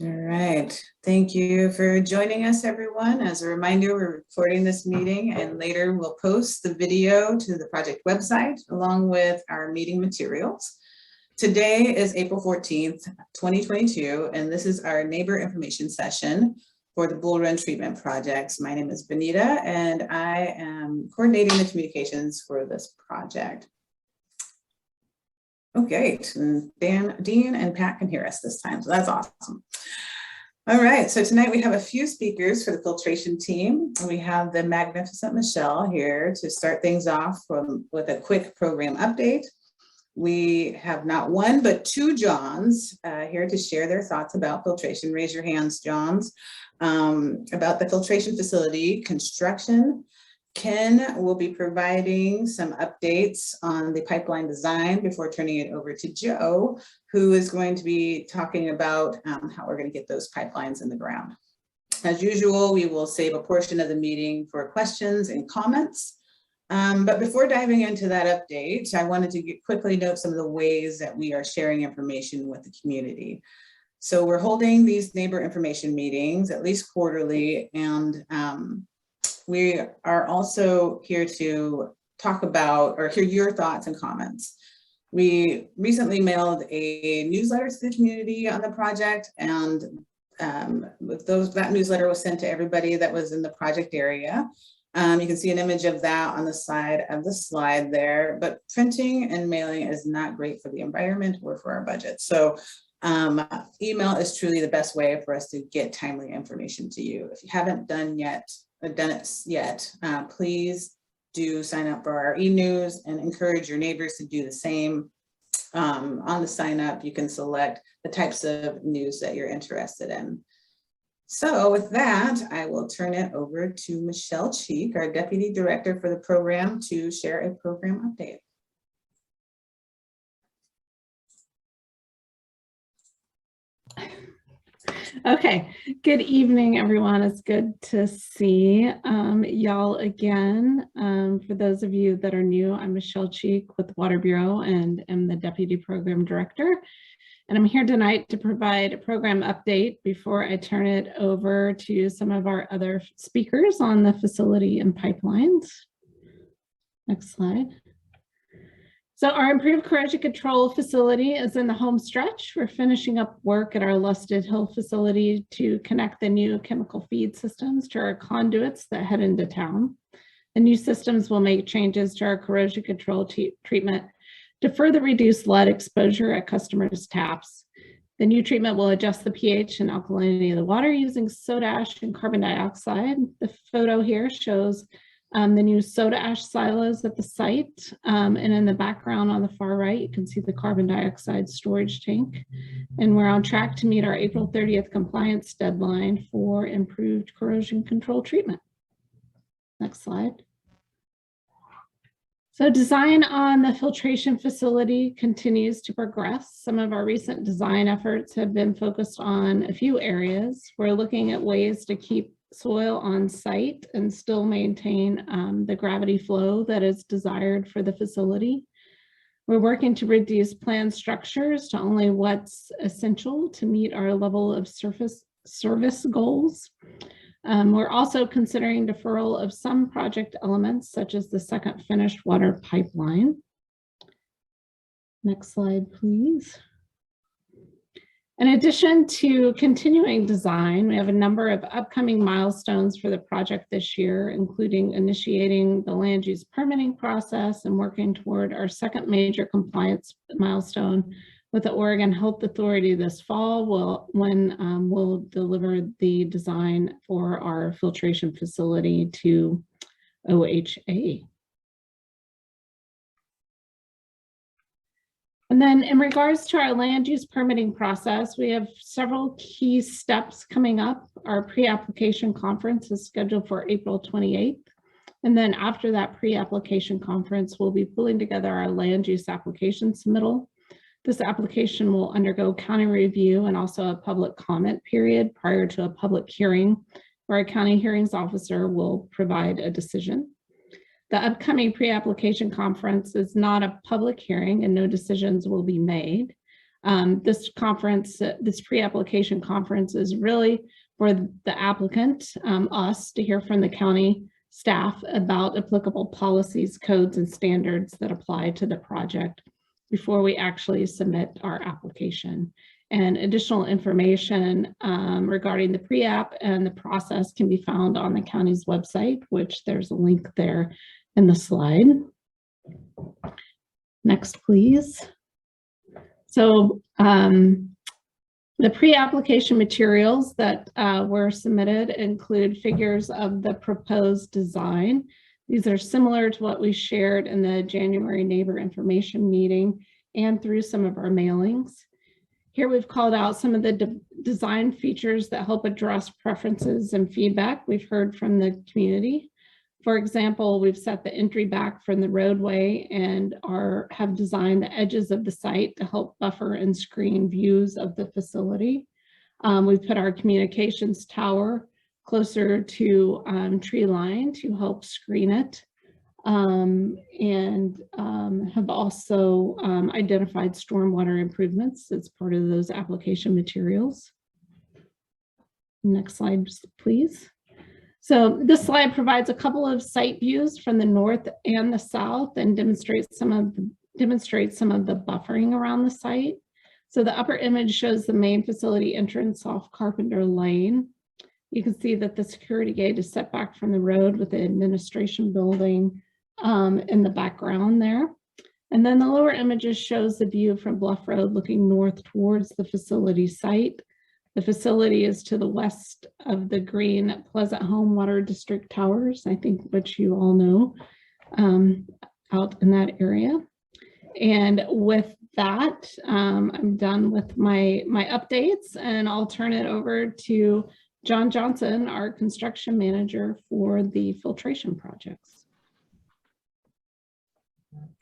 All right, thank you for joining us, everyone. As a reminder, we're recording this meeting and later we'll post the video to the project website along with our meeting materials. Today is April 14th, 2022, and this is our neighbor information session for the Bull Run treatment projects. My name is Benita and I am coordinating the communications for this project. Okay, and Dean and Pat can hear us this time, so that's awesome. All right, so tonight we have a few speakers for the filtration team. We have the magnificent Michelle here to start things off with a quick program update. We have not one, but two Johns here to share their thoughts about filtration. Raise your hands, Johns, about the filtration facility construction. Ken will be providing some updates on the pipeline design before turning it over to Joe, who is going to be talking about how we're going to get those pipelines in the ground. As usual, we will save a portion of the meeting for questions and comments. But before diving into that update, I wanted to quickly note some of the ways that we are sharing information with the community. So we're holding these neighbor information meetings at least quarterly, and we are also here to talk about or hear your thoughts and comments. We recently mailed a newsletter to the community on the project, and that newsletter was sent to everybody that was in the project area. You can see an image of that on the side of the slide there, but printing and mailing is not great for the environment or for our budget. So email is truly the best way for us to get timely information to you. If you haven't done it yet, please do sign up for our e-news and encourage your neighbors to do the same. On the sign up, you can select the types of news that you're interested in. So with that, I will turn it over to Michelle Cheek, our Deputy Director for the program, to share a program update. Okay, good evening, everyone. It's good to see y'all again. For those of you that are new, I'm Michelle Cheek with the Water Bureau and am the Deputy Program Director. And I'm here tonight to provide a program update before I turn it over to some of our other speakers on the facility and pipelines. Next slide. So our improved corrosion control facility is in the home stretch. We're finishing up work at our Lusted Hill facility to connect the new chemical feed systems to our conduits that head into town. The new systems will make changes to our corrosion control treatment to further reduce lead exposure at customers' taps. The new treatment will adjust the pH and alkalinity of the water using soda ash and carbon dioxide. The photo here shows the new soda ash silos at the site. And in the background on the far right, you can see the carbon dioxide storage tank. And we're on track to meet our April 30th compliance deadline for improved corrosion control treatment. Next slide. So design on the filtration facility continues to progress. Some of our recent design efforts have been focused on a few areas. We're looking at ways to keep soil on site and still maintain the gravity flow that is desired for the facility. We're working to reduce planned structures to only what's essential to meet our level of service goals. We're also considering deferral of some project elements, such as the second finished water pipeline. Next slide, please. In addition to continuing design, we have a number of upcoming milestones for the project this year, including initiating the land use permitting process and working toward our second major compliance milestone with the Oregon Health Authority this fall, when we'll deliver the design for our filtration facility to OHA. And then in regards to our land use permitting process, we have several key steps coming up. Our pre-application conference is scheduled for April 28th. And then after that pre-application conference, we'll be pulling together our land use application submittal. This application will undergo county review and also a public comment period prior to a public hearing, where a county hearings officer will provide a decision. The upcoming pre-application conference is not a public hearing and no decisions will be made. This conference, this pre-application conference is really for the applicant, us, to hear from the county staff about applicable policies, codes, and standards that apply to the project before we actually submit our application. And additional information regarding the pre-app and the process can be found on the county's website, which there's a link there in the slide. Next, please. So the pre-application materials that were submitted include figures of the proposed design. These are similar to what we shared in the January neighbor information meeting and through some of our mailings. Here we've called out some of the design features that help address preferences and feedback we've heard from the community. For example, we've set the entry back from the roadway and have designed the edges of the site to help buffer and screen views of the facility. We've put our communications tower closer to tree line to help screen it, and have also identified stormwater improvements as part of those application materials. Next slide, please. So this slide provides a couple of site views from the north and the south and demonstrates some of the buffering around the site. So the upper image shows the main facility entrance off Carpenter Lane. You can see that the security gate is set back from the road with the administration building in the background there. And then the lower images shows the view from Bluff Road looking north towards the facility site. The facility is to the west of the green Pleasant Home Water District towers, I think, which you all know, out in that area. And with that, I'm done with my updates, and I'll turn it over to John Johnson, our construction manager for the filtration projects.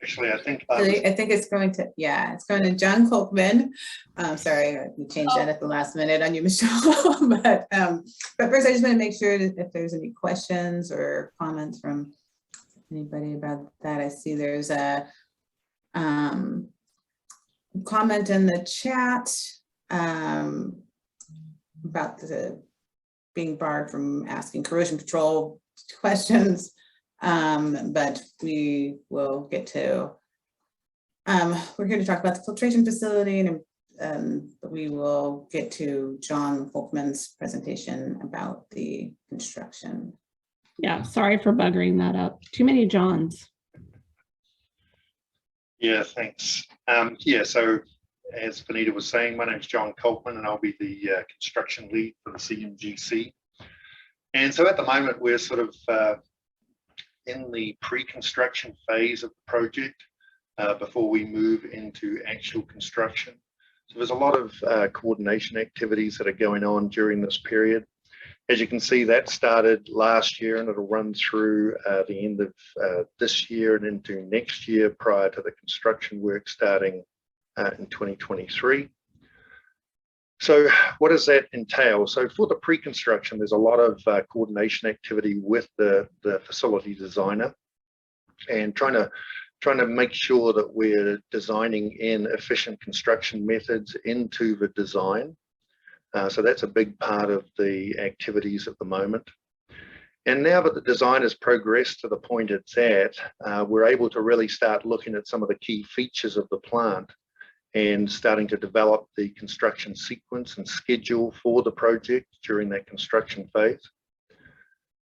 Actually, I think it's going to, yeah, it's going to John Kolkman. Sorry, we changed that at the last minute on you, Michelle. but first, I just want to make sure that if there's any questions or comments from anybody about that. I see there's a comment in the chat about the being barred from asking corrosion control questions. But we will get to, we're here to talk about the filtration facility, and we will get to John Folkman's presentation about the construction. Yeah, sorry for buggering that up. Too many Johns. Yeah, thanks. Yeah, so as Vanita was saying, my name is John Kolkman, and I'll be the construction lead for the CMGC. And so at the moment, we're sort of in the pre-construction phase of the project before we move into actual construction. So there's a lot of coordination activities that are going on during this period. As you can see, that started last year, and it'll run through the end of this year and into next year prior to the construction work starting in 2023. So what does that entail? So for the pre-construction, there's a lot of coordination activity with the facility designer, and trying to make sure that we're designing in efficient construction methods into the design. So that's a big part of the activities at the moment. And now that the design has progressed to the point it's at, we're able to really start looking at some of the key features of the plant and starting to develop the construction sequence and schedule for the project during that construction phase.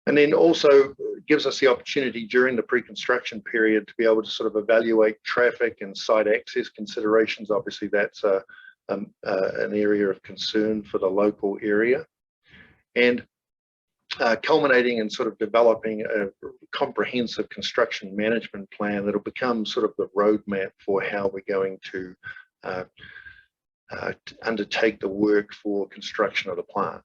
And then also gives us the opportunity during the pre-construction period to be able to sort of evaluate traffic and site access considerations. Obviously, that's an area of concern for the local area. And culminating in sort of developing a comprehensive construction management plan that'll become sort of the roadmap for how we're going to undertake the work for construction of the plant.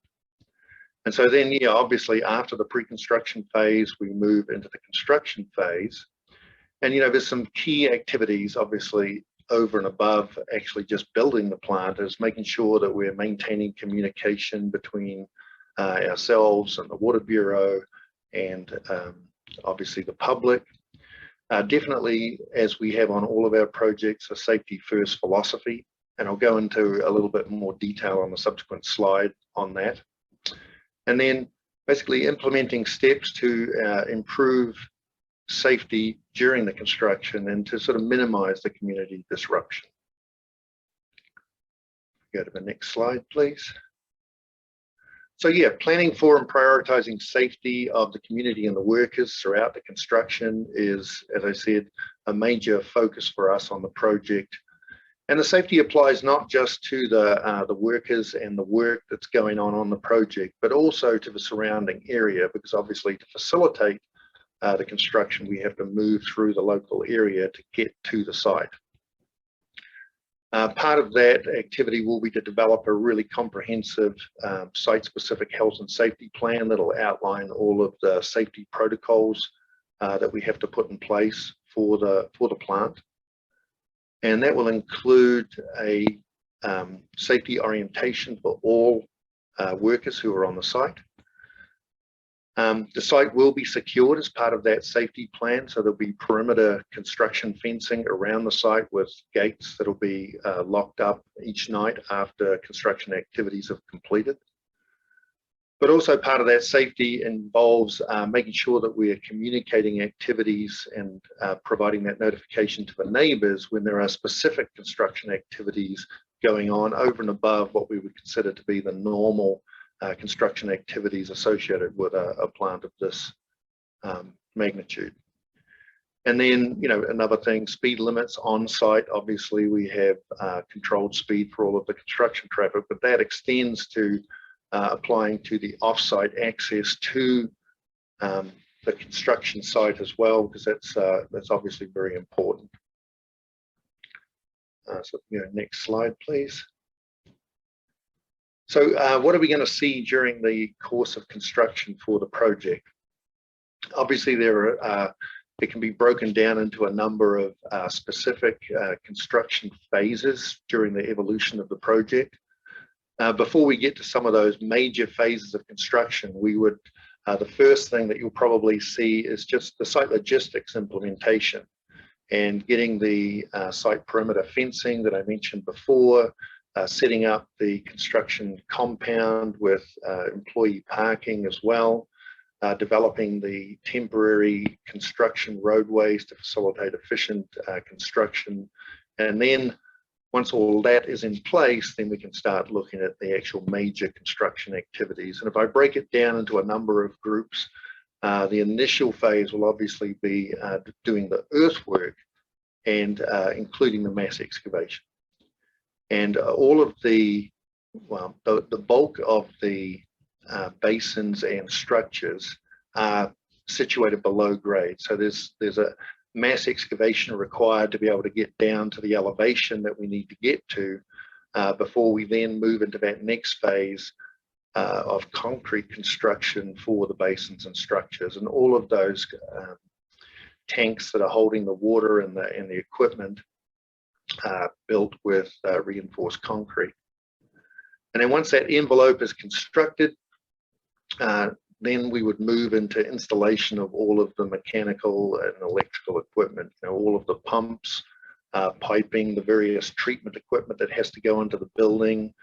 And so then, yeah, obviously after the pre-construction phase, we move into the construction phase. And, you know, there's some key activities, obviously, over and above actually just building the plant, is making sure that we're maintaining communication between ourselves and the Water Bureau and obviously the public. Definitely, as we have on all of our projects, a safety first philosophy. I'll go into a little bit more detail on the subsequent slide on that. And then basically implementing steps to improve safety during the construction and to sort of minimize the community disruption. Go to the next slide, please. So yeah, planning for and prioritizing safety of the community and the workers throughout the construction is, as I said, a major focus for us on the project. And the safety applies not just to the workers and the work that's going on the project, but also to the surrounding area, because obviously to facilitate the construction, we have to move through the local area to get to the site. Part of that activity will be to develop a really comprehensive site-specific health and safety plan that'll outline all of the safety protocols that we have to put in place for the plant. And that will include a safety orientation for all workers who are on the site. The site will be secured as part of that safety plan, so there'll be perimeter construction fencing around the site with gates that'll be locked up each night after construction activities have completed. But also part of that safety involves making sure that we are communicating activities and providing that notification to the neighbours when there are specific construction activities going on over and above what we would consider to be the normal construction activities associated with a plant of this magnitude. And then, you know, another thing, speed limits on site. Obviously, we have controlled speed for all of the construction traffic, but that extends to applying to the off-site access to the construction site as well, because that's obviously very important. So, you know, next slide, please. So what are we going to see during the course of construction for the project? Obviously, it can be broken down into a number of specific construction phases during the evolution of the project. Before we get to some of those major phases of construction, the first thing that you'll probably see is just the site logistics implementation and getting the site perimeter fencing that I mentioned before, setting up the construction compound with employee parking as well, developing the temporary construction roadways to facilitate efficient construction. And then once all that is in place, then we can start looking at the actual major construction activities. And if I break it down into a number of groups, the initial phase will obviously be doing the earthwork and including the mass excavation. And all of the bulk of the basins and structures are situated below grade. So there's a mass excavation required to be able to get down to the elevation that we need to get to before we then move into that next phase of concrete construction for the basins and structures. And all of those tanks that are holding the water and the equipment built with reinforced concrete. And then once that envelope is constructed, then we would move into installation of all of the mechanical and electrical equipment, you know, all of the pumps, piping, the various treatment equipment that has to go into the building,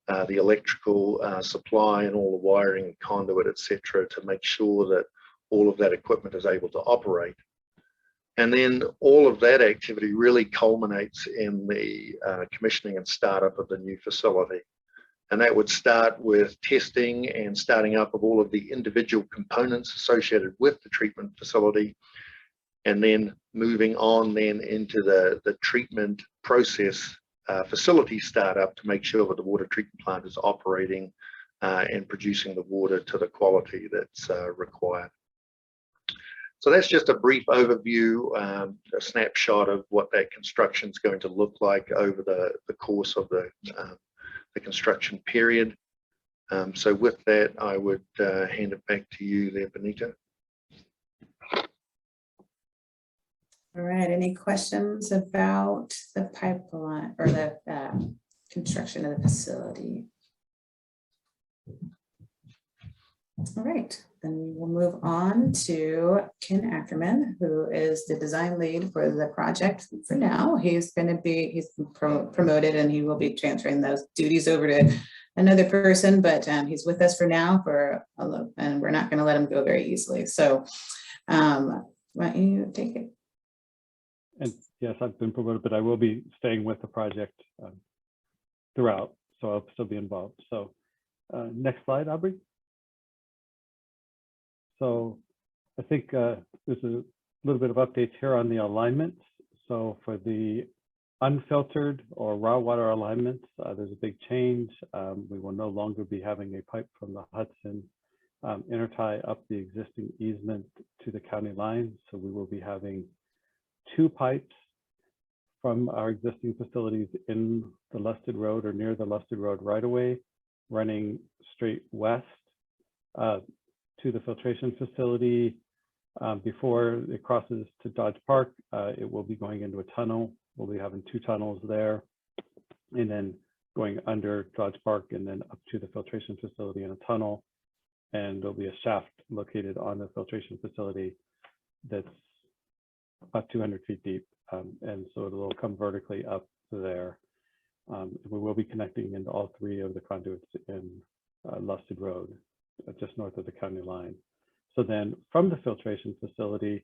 the electrical supply and all the wiring, conduit, etc., to make sure that all of that equipment is able to operate. And then all of that activity really culminates in the commissioning and startup of the new facility. And that would start with testing and starting up of all of the individual components associated with the treatment facility, and then moving on then into the treatment process facility startup to make sure that the water treatment plant is operating and producing the water to the quality that's required. So that's just a brief overview, a snapshot of what that construction is going to look like over the course of the construction period. So with that, I would hand it back to you there, Benita. All right, any questions about the pipeline or the construction of the facility? All right, then we will move on to Ken Ackerman, who is the design lead for the project for now. He's been promoted, and he will be transferring those duties over to another person, but he's with us for now and we're not going to let him go very easily. So why don't you take it? And yes, I've been promoted, but I will be staying with the project throughout, so I'll still be involved. So next slide, Aubrey. So I think there's a little bit of updates here on the alignments. So for the unfiltered or raw water alignments, there's a big change. We will no longer be having a pipe from the Hudson intertie up the existing easement to the county line. So we will be having 2 pipes from our existing facilities in the Lusted Road or near the Lusted Road right away, running straight west to the filtration facility. Before it crosses to Dodge Park, it will be going into a tunnel. We'll be having 2 tunnels there, and then going under Dodge Park and then up to the filtration facility in a tunnel. And there'll be a shaft located on the filtration facility that's about 200 feet deep. And so it'll come vertically up to there. We will be connecting into all 3 of the conduits in Lusted Road, just north of the county line. So then from the filtration facility,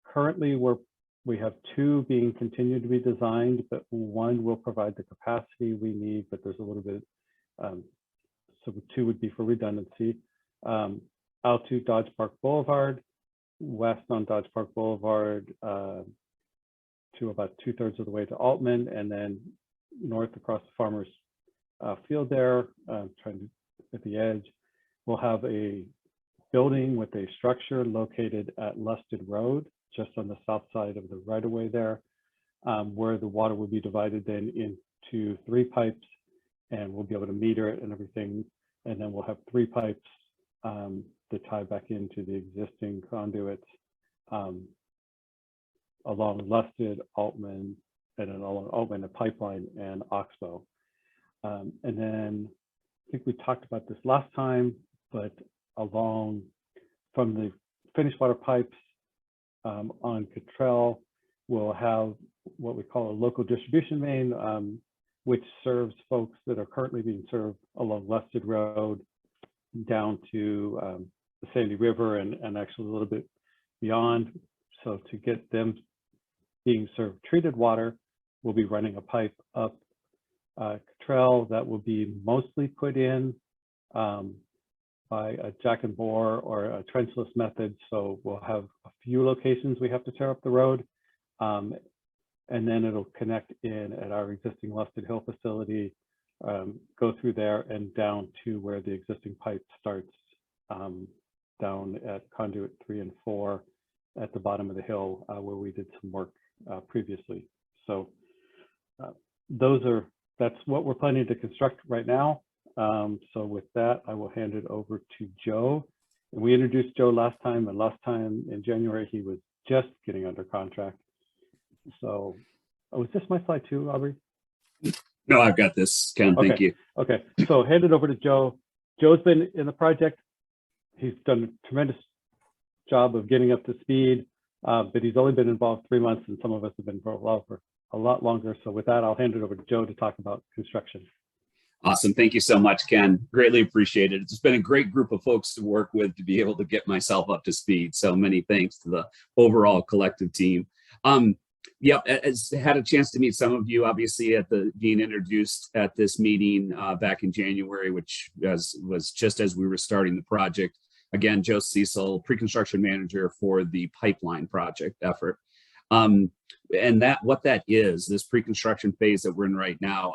currently we have 2 being continued to be designed, but 1 will provide the capacity we need, but there's a little bit, so 2 would be for redundancy. Out to Dodge Park Boulevard, west on Dodge Park Boulevard to about 2/3 of the way to Altman, and then north across the farmer's field there, trying to at the edge. We'll have a building with a structure located at Lusted Road, just on the south side of the right-of-way there, where the water will be divided then into 3 pipes, and we'll be able to meter it and everything. And then we'll have 3 pipes to tie back into the existing conduits along Lusted, Altman, and then along Altman, a pipeline, and Oxbow. And then I think we talked about this last time, but along from the finished water pipes on Cottrell, we'll have what we call a local distribution main, which serves folks that are currently being served along Lusted Road down to the Sandy River and actually a little bit beyond. So to get them being served treated water, we'll be running a pipe up Cottrell that will be mostly put in by a jack and bore or a trenchless method. So we'll have a few locations we have to tear up the road, and then it'll connect in at our existing Lusted Hill facility, go through there and down to where the existing pipe starts, down at conduit 3 and 4 at the bottom of the hill where we did some work previously. So that's what we're planning to construct right now. So with that, I will hand it over to Joe. And we introduced Joe last time, and last time in January, he was just getting under contract. So, was this my slide too, Aubrey? No, I've got this, Ken. Okay. Thank you. Okay, so hand it over to Joe. Joe's been in the project. He's done a tremendous job of getting up to speed, but he's only been involved 3 months, and some of us have been involved for a lot longer. So with that, I'll hand it over to Joe to talk about construction. Awesome. Thank you so much, Ken. Greatly appreciated. It's been a great group of folks to work with to be able to get myself up to speed. So many thanks to the overall collective team. Yep, as had a chance to meet some of you, obviously, at the being introduced at this meeting back in January, which was just as we were starting the project. Again, Joe Cecil, pre-construction manager for the pipeline project effort. And what that is, this pre-construction phase that we're in right now,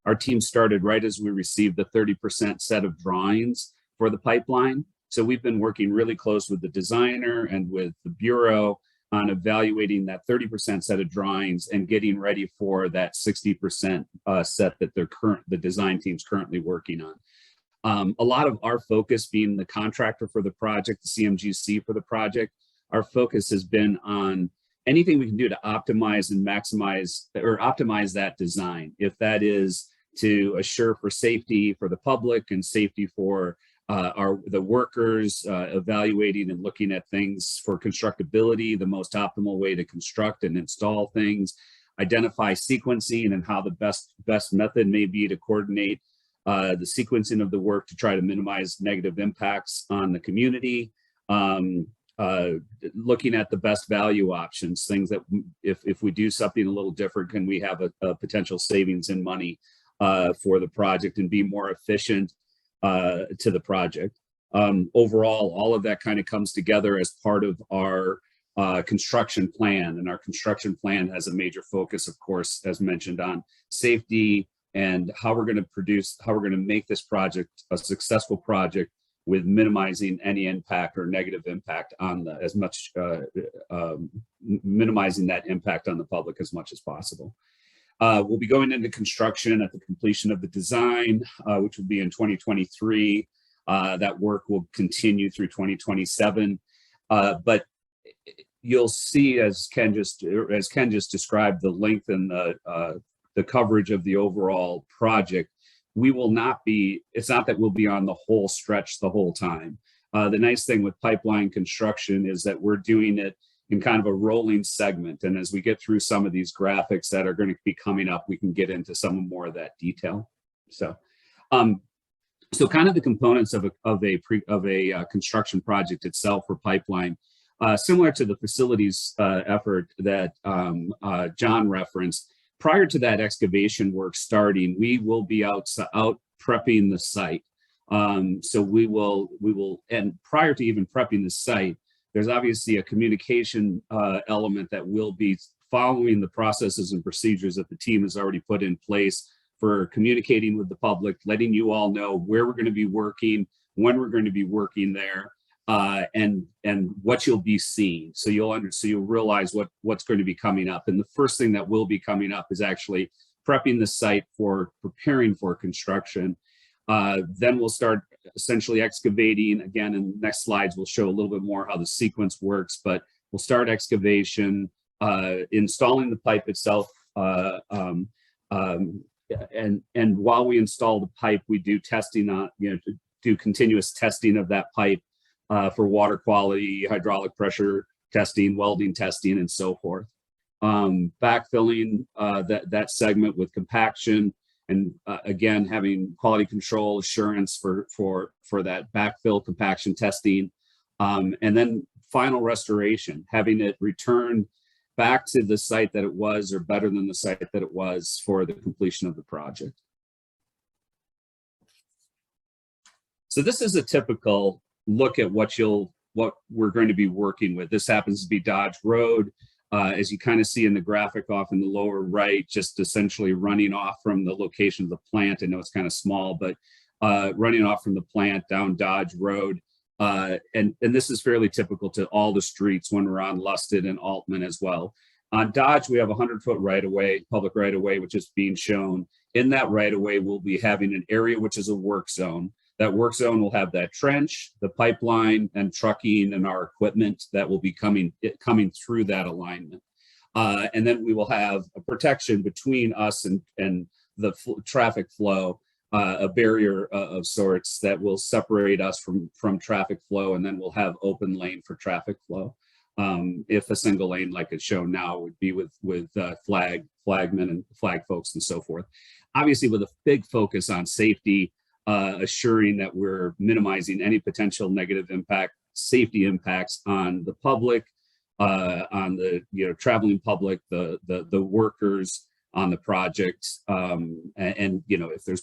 our team started right as we received the 30% set of drawings for the pipeline. So we've been working really close with the designer and with the Bureau on evaluating that 30% set of drawings and getting ready for that 60% set that the design team's currently working on. A lot of our focus being the contractor for the project, the CMGC for the project, our focus has been on anything we can do to optimize and maximize or optimize that design. If that is to assure for safety for the public and safety for the workers, evaluating and looking at things for constructability, the most optimal way to construct and install things, identify sequencing and how the best method may be to coordinate the sequencing of the work to try to minimize negative impacts on the community, looking at the best value options, things that if we do something a little different, can we have a potential savings in money for the project and be more efficient to the project. Overall, all of that kind of comes together as part of our construction plan, and our construction plan has a major focus, of course, as mentioned, on safety and how we're going to make this project a successful project with minimizing any impact or negative impact on minimizing that impact on the public as much as possible. We'll be going into construction at the completion of the design, which will be in 2023. That work will continue through 2027. But you'll see, as Ken just described, the length and the coverage of the overall project. It's not that we'll be on the whole stretch the whole time. The nice thing with pipeline construction is that we're doing it in kind of a rolling segment. And as we get through some of these graphics that are going to be coming up, we can get into some more of that detail. So kind of the components of a construction project itself for pipeline, similar to the facilities effort that John referenced. Prior to that excavation work starting, we will be out prepping the site. So we will, and prior to even prepping the site, there's obviously a communication element that will be following the processes and procedures that the team has already put in place for communicating with the public, letting you all know where we're going to be working, when we're going to be working there, and what you'll be seeing. So you'll realize what's going to be coming up. And the first thing that will be coming up is actually prepping the site for preparing for construction. Then we'll start essentially excavating. Again, in the next slides, we'll show a little bit more how the sequence works, but we'll start excavation, installing the pipe itself. And while we install the pipe, we do testing on, do continuous testing of that pipe for water quality, hydraulic pressure testing, welding testing, and so forth. Backfilling that segment with compaction, and again, having quality control assurance for that backfill compaction testing, and then final restoration, having it returned back to the site that it was, or better than the site that it was, for the completion of the project. So this is a typical look at what we're going to be working with. This happens to be Dodge Road. As you kind of see in the graphic off in the lower right, just essentially running off from the location of the plant. I know it's kind of small, but running off from the plant down Dodge Road. And this is fairly typical to all the streets when we're on Lusted and Altman as well. On Dodge, we have a 100-foot right-of-way, public right-of-way, which is being shown. In that right-of-way, we'll be having an area which is a work zone. That work zone will have that trench, the pipeline, and trucking, and our equipment that will be coming through that alignment. And then we will have a protection between us and the traffic flow, a barrier of sorts that will separate us from traffic flow, and then we'll have open lane for traffic flow. If a single lane, like it's shown now, would be with flagmen and flag folks and so forth. Obviously, with a big focus on safety, assuring that we're minimizing any potential negative safety impacts on the public, on the traveling public, the workers on the project, and if there's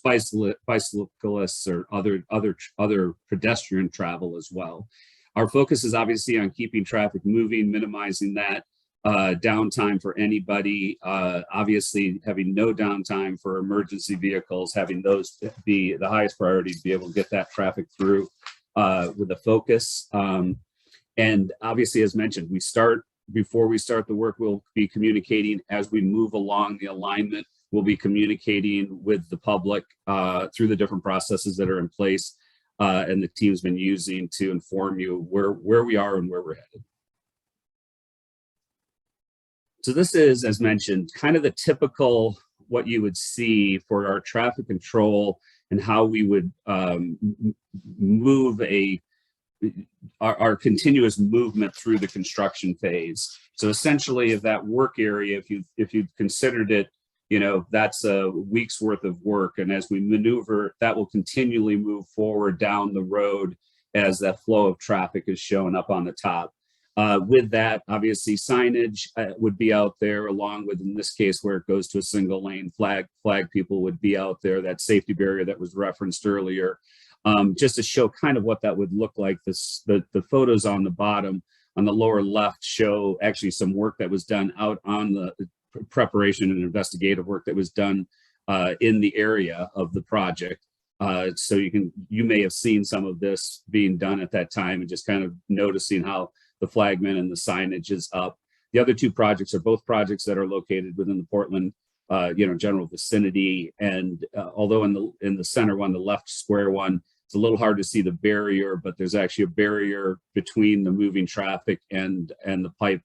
bicyclists or other pedestrian travel as well. Our focus is obviously on keeping traffic moving, minimizing that downtime for anybody, obviously having no downtime for emergency vehicles, having those be the highest priority to be able to get that traffic through with a focus. And obviously, as mentioned, before we start the work, we'll be communicating as we move along the alignment. We'll be communicating with the public through the different processes that are in place, and the team's been using to inform you where we are and where we're headed. So this is, as mentioned, kind of the typical what you would see for our traffic control and how we would move our continuous movement through the construction phase. So essentially, if that work area, if you considered it, you know, that's a week's worth of work, and as we maneuver, that will continually move forward down the road as that flow of traffic is shown up on the top. With that, obviously, signage would be out there, along with, in this case, where it goes to a single lane, flag people would be out there, that safety barrier that was referenced earlier. Just to show kind of what that would look like. The photos on the bottom, on the lower left, show actually some work that was done out on the preparation and investigative work that was done in the area of the project. So you may have seen some of this being done at that time, and just kind of noticing how the flagman and the signage is up. The other two projects are both projects that are located within the Portland general vicinity. And although in the center one, the left square one, it's a little hard to see the barrier, but there's actually a barrier between the moving traffic and the pipe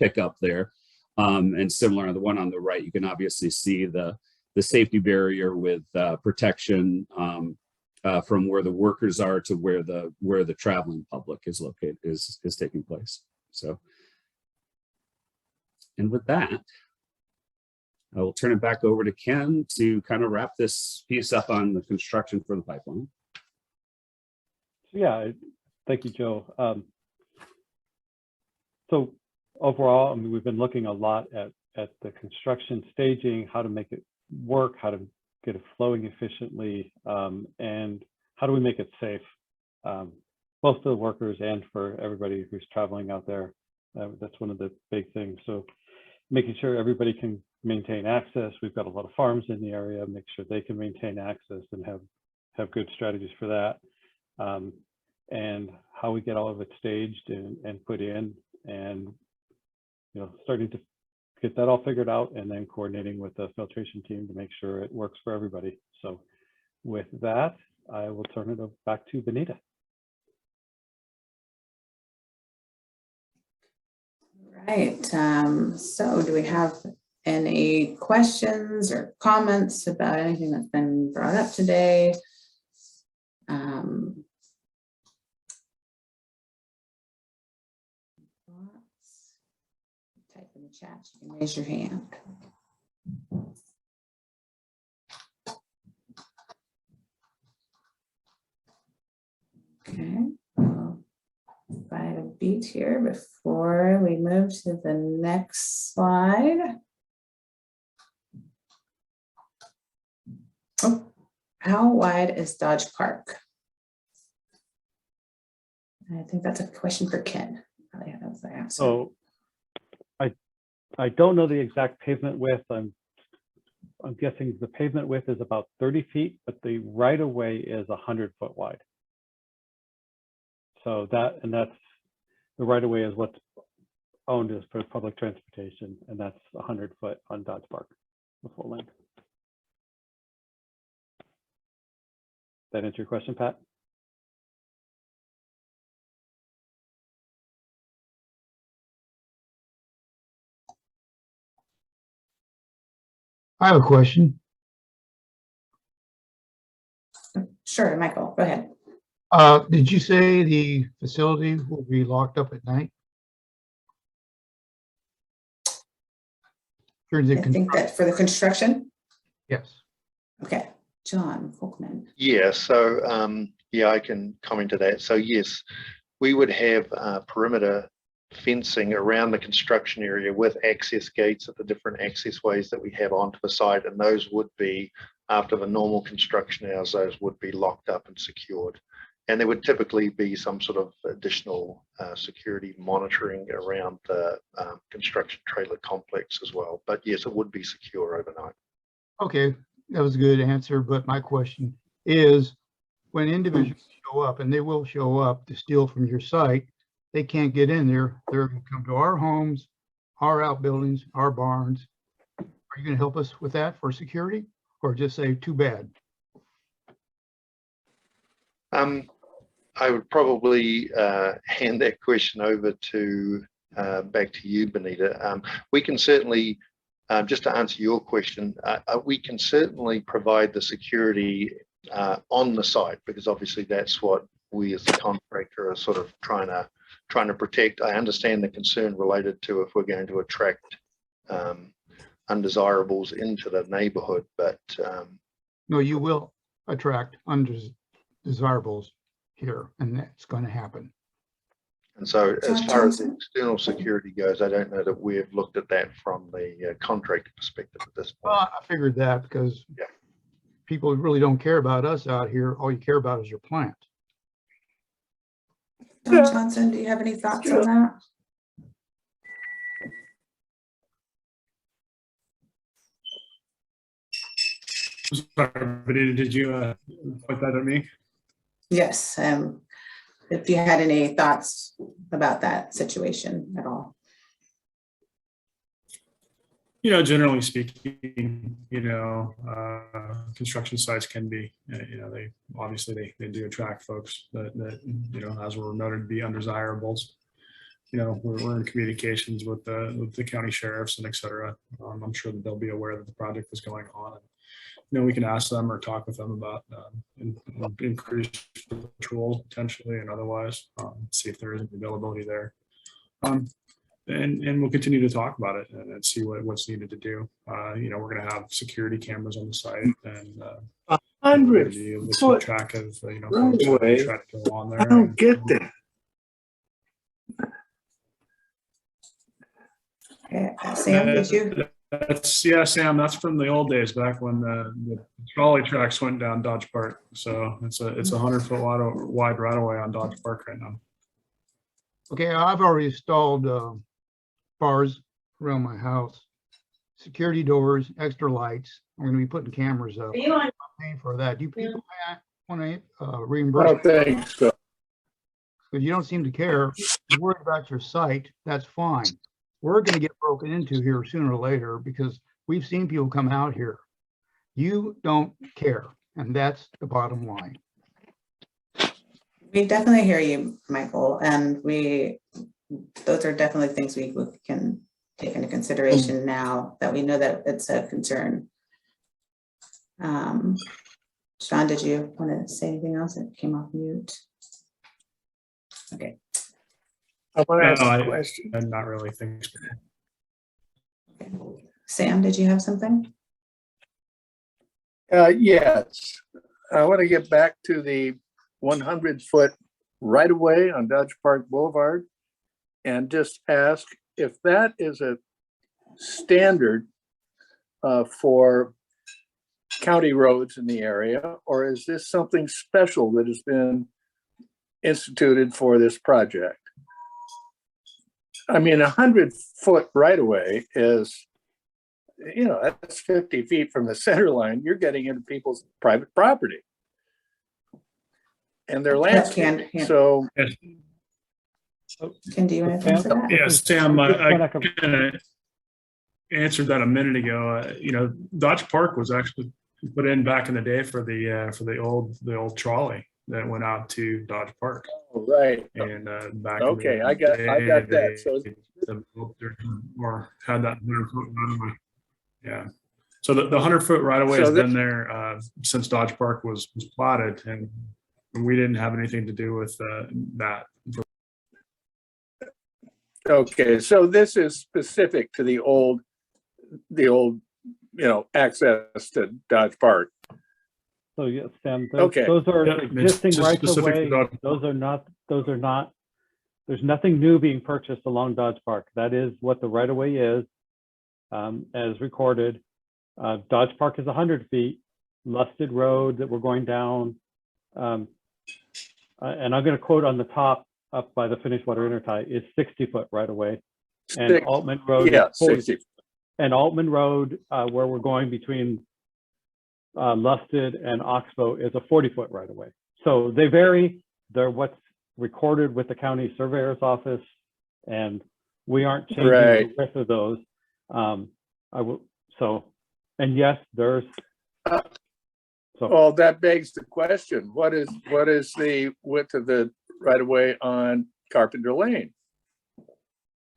pickup there. And similar on the one on the right, you can obviously see the safety barrier with protection from where the workers are to where the traveling public is located, is taking place. So, and with that, I will turn it back over to Ken to kind of wrap this piece up on the construction for the pipeline. So yeah, thank you, Joe. So overall, I mean, we've been looking a lot at the construction staging, how to make it work, how to get it flowing efficiently, and how do we make it safe, both for the workers and for everybody who's traveling out there. That's one of the big things. So making sure everybody can maintain access. We've got a lot of farms in the area, make sure they can maintain access and have good strategies for that. And how we get all of it staged and put in, and starting to get that all figured out, and then coordinating with the filtration team to make sure it works for everybody. So with that, I will turn it back to Benita. Right. So do we have any questions or comments about anything that's been brought up today? Type in the chat, you can raise your hand. Okay, well, find a beat here before we move to the next slide. Oh, how wide is Dodge Park? I think that's a question for Ken. So I don't know the exact pavement width. I'm guessing the pavement width is about 30 feet, but the right of way is 100 foot wide. So that's the right of way is what's owned as for public transportation, and that's 100 foot on Dodge Park, the full length. That answer your question, Pat? I have a question. Sure, Michael, go ahead. Did you say the facility will be locked up at night? I think that for the construction? Yes. Okay, John Folkman. Yeah, so yeah, I can comment to that. So yes, we would have perimeter fencing around the construction area with access gates at the different access ways that we have onto the site, and those would be, after the normal construction hours, those would be locked up and secured. And there would typically be some sort of additional security monitoring around the construction trailer complex as well. But yes, it would be secure overnight. Okay, that was a good answer. But my question is, when individuals show up, and they will show up to steal from your site, they can't get in there. They're going to come to our homes, our outbuildings, our barns. Are you going to help us with that for security, or just say too bad? I would probably hand that question over to back to you, Benita. We can certainly just to answer your question, we can certainly provide the security on the site, because obviously that's what we as the contractor are sort of trying to protect. I understand the concern related to if we're going to attract undesirables into the neighborhood, but No, you will attract undesirables here, and that's going to happen. and so as far as the external security goes, I don't know that we've looked at that from the contractor perspective at this point. Well, I figured that because Yeah. people really don't care about us out here. All you care about is your plant. John Johnson, do you have any thoughts on that? Sorry, did you point that at me? Yes. If you had any thoughts about that situation at all. Generally speaking, construction sites can be, they obviously they do attract folks that as we're noted to be undesirables. We're in communications with the county sheriffs and et cetera. I'm sure that they'll be aware that the project is going on. And, we can ask them or talk with them about increased patrol potentially and otherwise, see if there is availability there. And we'll continue to talk about it and see what's needed to do. We're going to have security cameras on the site and 100-foot track of folks runway. that try to go on there. I don't get that. Okay, Sam, did you? Sam, that's from the old days back when the trolley tracks went down Dodge Park. So it's a 100-foot wide right away on Dodge Park right now. Okay, I've already installed bars around my house, security doors, extra lights. I'm going to be putting cameras up. I'm paying for that. Do you people want to I reimburse? don't think so. Because you don't seem to care. You're worried about your site. That's fine. We're going to get broken into here sooner or later because we've seen people come out here. You don't care, and that's the bottom line. We definitely hear you, Michael, and those are definitely things we can take into consideration now that we know that it's a concern. Sean, did you want to say anything else? It came off mute. Okay. I want to ask No, a question. I'm not really thinking. Okay. Sam, did you have something? Yes, I want to get back to the 100-foot right-of-way on Dodge Park Boulevard and just ask if that is a standard for county roads in the area, or is this something special that has been instituted for this project? I mean, 100-foot right-of-way is, that's 50 feet from the center line. You're getting into people's private property and their landscape. So, Can do you want to answer that? Yeah, Sam, I kind of answered that a minute ago. Dodge Park was actually put in back in the day for the old trolley that went out to Dodge Park. right. And back Okay, in the I got day, that. So, or had that 100-foot right away. Yeah. So the 100-foot right away So has been there since Dodge Park was platted, and we didn't have anything to do with that. okay, so this is specific to the old, access to Dodge Park. So yes, Sam, Okay. those are Yep, it's existing just rights of specific to way. Dodge Those are not, there's nothing new being purchased along Dodge Park. That is what the right of way is, as recorded. Dodge Park is 100 feet. Lusted Road that we're going down. And I'm going to quote on the top up by the finished water intertie is 60-foot right of way. And Altman Road Yeah, is 40. 60. And Altman Road, where we're going between Lusted and Oxbow, is a 40-foot right of way. So they vary. They're what's recorded with the county surveyor's office, and we aren't changing the width of those. And yes, there's. Well, that begs the question: what is the width of the right of way on Carpenter Lane?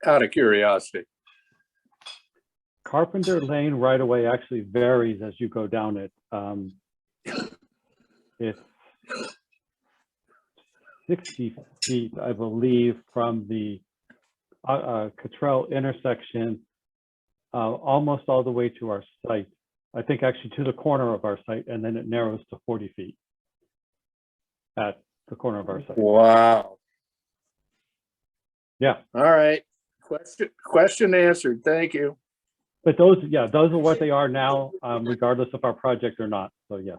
Out of curiosity. Carpenter Lane right away actually varies as you go down it. It's 60 feet, I believe, from the Cottrell intersection, almost all the way to our site. I think actually to the corner of our site, and then it narrows to 40 feet at the corner of our site. Wow. Yeah. All right. Question answered. Thank you. But those, yeah, those are what they are now, regardless of our project or not. So yeah.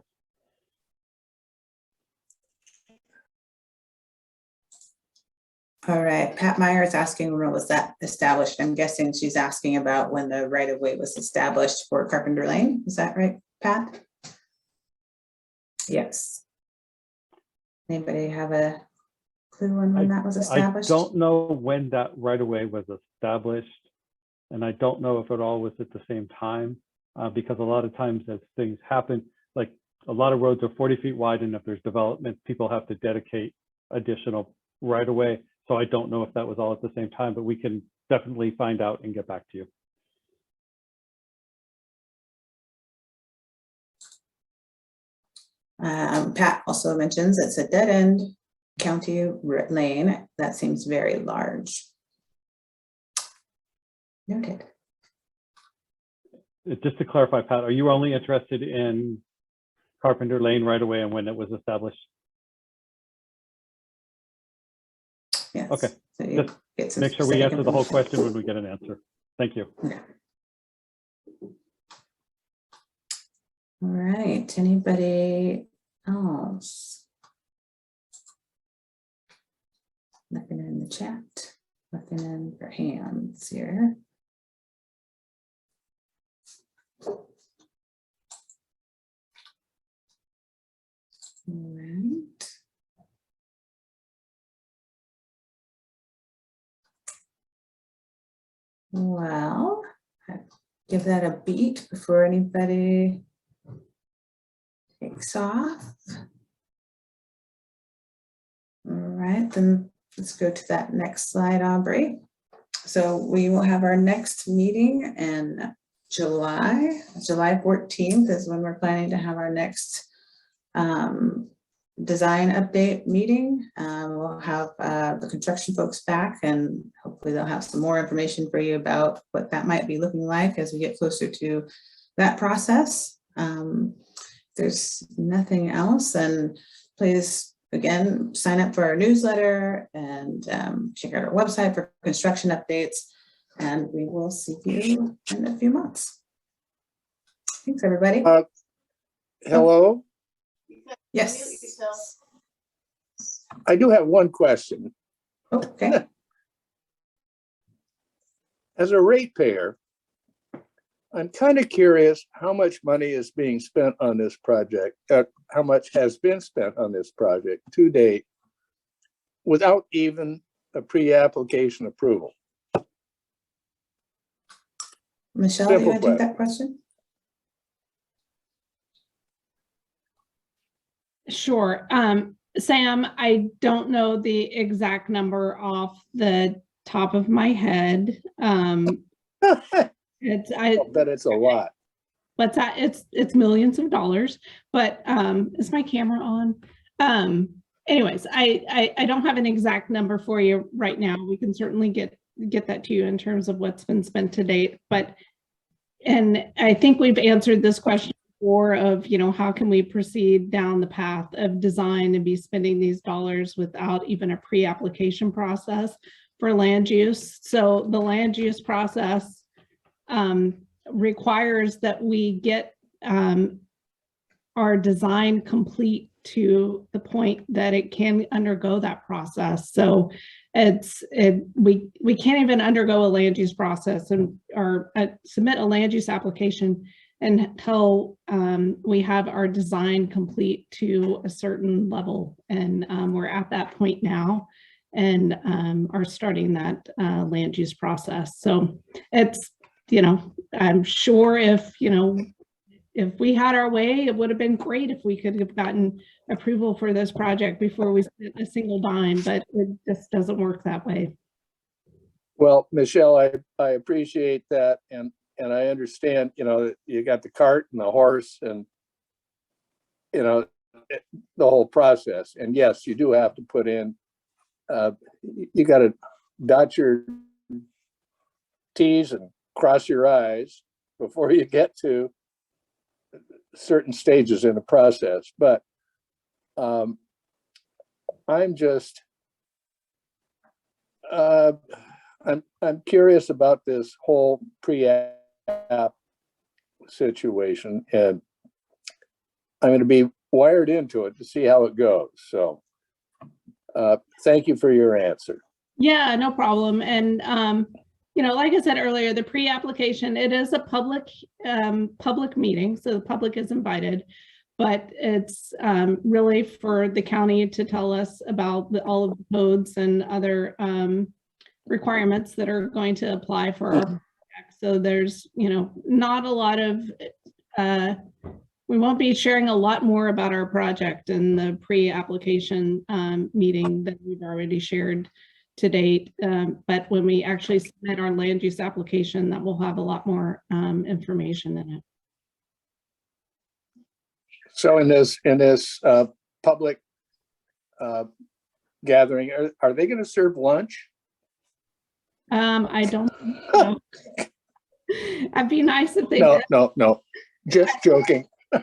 All right, Pat Meyer is asking when was that established? I'm guessing she's asking about when the right of way was established for Carpenter Lane. Is that right, Pat? Yes. Anybody have a clue on when that was established? I don't know when that right of way was established, and I don't know if it all was at the same time, because a lot of times as things happen, like a lot of roads are 40 feet wide, and if there's development, people have to dedicate additional right of way. So I don't know if that was all at the same time, but we can definitely find out and get back to you. Pat also mentions it's a dead end county lane. That seems very large. Noted. Just to clarify, Pat, are you only interested in Carpenter Lane right away and when it was established? Yes. Okay. So just make sure we answer the whole question when we get an answer. Thank you. Okay. All right. Anybody else? Nothing in the chat. Nothing in for hands here. All right. Well, I'll give that a beat before anybody takes off. All right, then let's go to that next slide, Aubrey. So we will have our next meeting in July 14th is when we're planning to have our next design update meeting. We'll have the construction folks back, and hopefully they'll have some more information for you about what that might be looking like as we get closer to that process. There's nothing else, and please again sign up for our newsletter and check out our website for construction updates, and we will see you in a few months. Thanks, everybody. Hello. Yes. I do have one question. Okay. As a ratepayer, I'm kind of curious how much money is being spent on this project, how much has been spent on this project to date without even a pre-application approval. Michelle, do you want to take that question? Sure. Sam, I don't know the exact number off the top of my head. I bet it's a lot. But it's millions of dollars. But is my camera on? Anyways, I don't have an exact number for you right now. We can certainly get that to you in terms of what's been spent to date. And I think we've answered this question before of, how can we proceed down the path of design and be spending these dollars without even a pre-application process for land use. So the land use process requires that we get our design complete to the point that it can undergo that process. So we can't even undergo a land use process or submit a land use application until we have our design complete to a certain level. And we're at that point now and are starting that land use process. So it's, I'm sure if we had our way, it would have been great if we could have gotten approval for this project before we spent a single dime, but it just doesn't work that way. Well, Michelle, I appreciate that. And and I understand, you know, you got the cart and the horse and, you know, the whole process. And yes, you do have to put in, you got to dot your T's and cross your I's before you get to certain stages in the process. But I'm just, I'm curious about this whole pre-app situation, and I'm going to be wired into it to see how it goes. So thank you for your answer. Yeah, no problem. And, you know, like I said earlier, the pre-application, it is a public meeting, so the public is invited, but it's really for the county to tell us about all of the codes and other requirements that are going to apply for our project. So there's, you know, not a lot of, we won't be sharing a lot more about our project in the pre-application meeting that we've already shared to date. But when we actually submit our land use application, that will have a lot more information in it. So in this public gathering, are they going to serve lunch? I don't know. It'd be nice if they No, did. no, just joking. I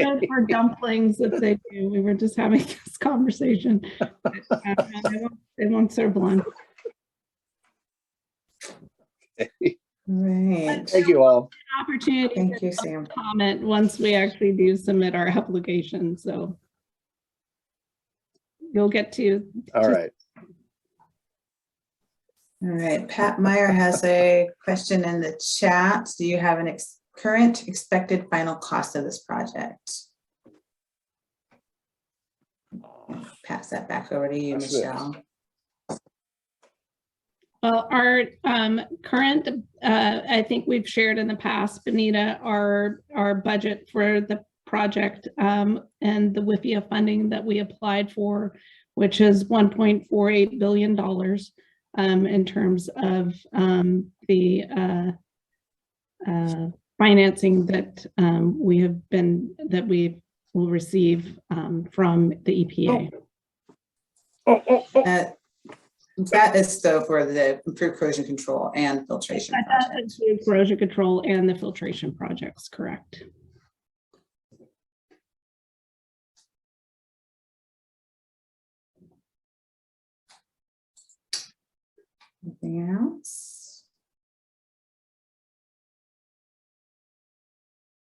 vote for dumplings if they do. We were just having this conversation. But, they won't serve lunch. Right. Thank you all. Opportunity Thank to you, Sam. comment once we actually do submit our application. So you'll get to. All right. All right, Pat Meyer has a question in the chat. Do you have an current expected final cost of this project? Pass that back over to you, That's Michelle. Well, our current, I think we've shared in the past, Benita, our budget for the project and the WIFIA funding that we applied for, which is $1.48 billion in terms of the financing that we will receive from the EPA. That is though for the improved corrosion control and filtration That project. does include corrosion control and the filtration projects, correct? Anything else?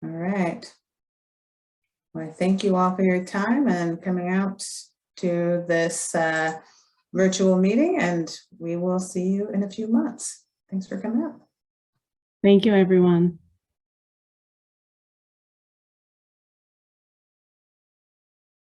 All right. Well, thank you all for your time and coming out to this virtual meeting, and we will see you in a few months. Thanks for coming out. Thank you, everyone.